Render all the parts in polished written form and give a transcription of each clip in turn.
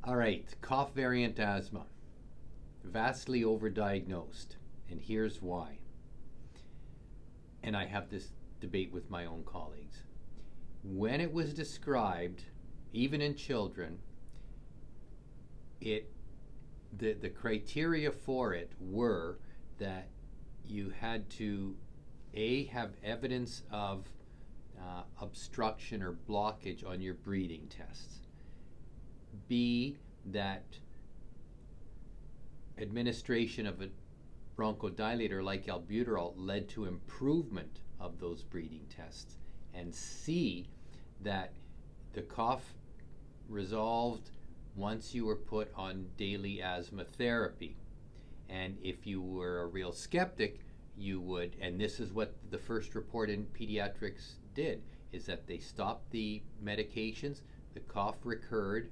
All right, cough variant asthma. Vastly overdiagnosed, and here's why. And I have this debate with my own colleagues. When it was described, even in children, it the criteria for it were that you had to have evidence of obstruction or blockage on your breathing tests. B, that administration of a bronchodilator like albuterol led to improvement of those breathing tests. And C, that the cough resolved once you were put on daily asthma therapy. And if you were a real skeptic, you would, and this is what the first report in pediatrics did, is that they stopped the medications, the cough recurred,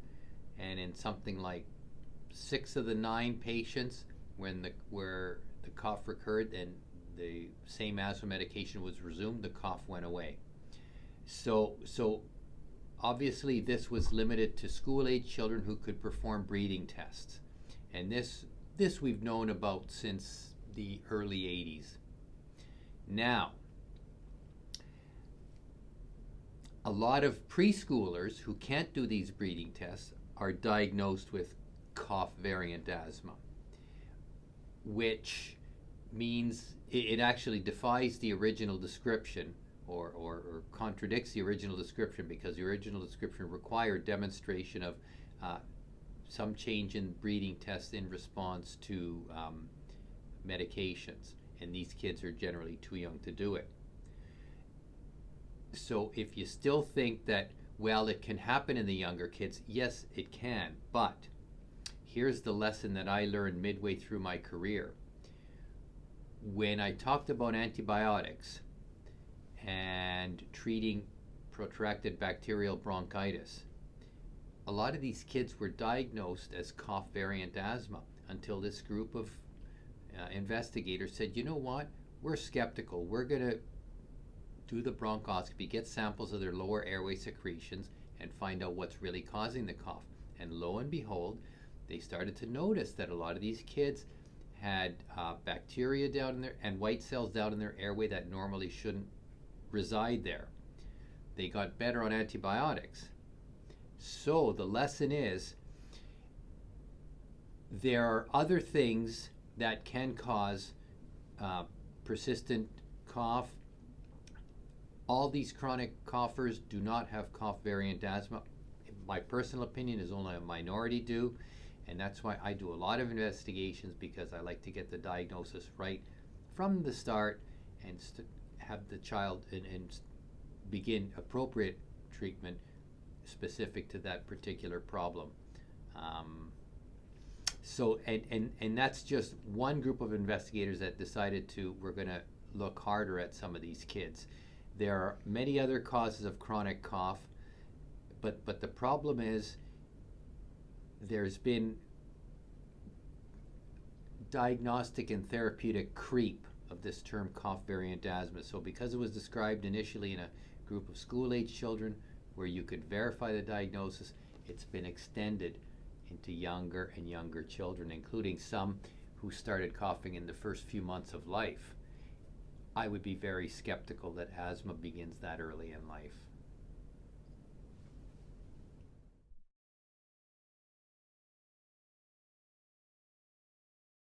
and in something like 6 of the 9 patients, where the cough recurred and the same asthma medication was resumed, the cough went away. So obviously this was limited to school-age children who could perform breathing tests, and this we've known about since the early 80s. Now, a lot of preschoolers who can't do these breathing tests are diagnosed with cough variant asthma, which means it actually defies the original description or contradicts the original description, because the original description required demonstration of some change in breathing tests in response to medications, and these kids are generally too young to do it. So if you still think that, well, it can happen in the younger kids, yes, it can, but here's the lesson that I learned midway through my career. When I talked about antibiotics and treating protracted bacterial bronchitis, a lot of these kids were diagnosed as cough variant asthma until this group of investigators said, you know what, we're skeptical. We're going to do the bronchoscopy, get samples of their lower airway secretions, and find out what's really causing the cough. And lo and behold, they started to notice that a lot of these kids had bacteria down in there and white cells down in their airway that normally shouldn't reside there. They got better on antibiotics. So the lesson is, there are other things that can cause persistent cough. All these chronic coughers do not have cough variant asthma. My personal opinion is only a minority do, and that's why I do a lot of investigations, because I like to get the diagnosis right from the start and have the child and begin appropriate treatment specific to that particular problem. And that's just one group of investigators that decided we're going to look harder at some of these kids. There are many other causes of chronic cough, but the problem is there's been diagnostic and therapeutic creep of this term cough variant asthma. So because it was described initially in a group of school-age children where you could verify the diagnosis, it's been extended into younger and younger children, including some who started coughing in the first few months of life. I would be very skeptical that asthma begins that early in life.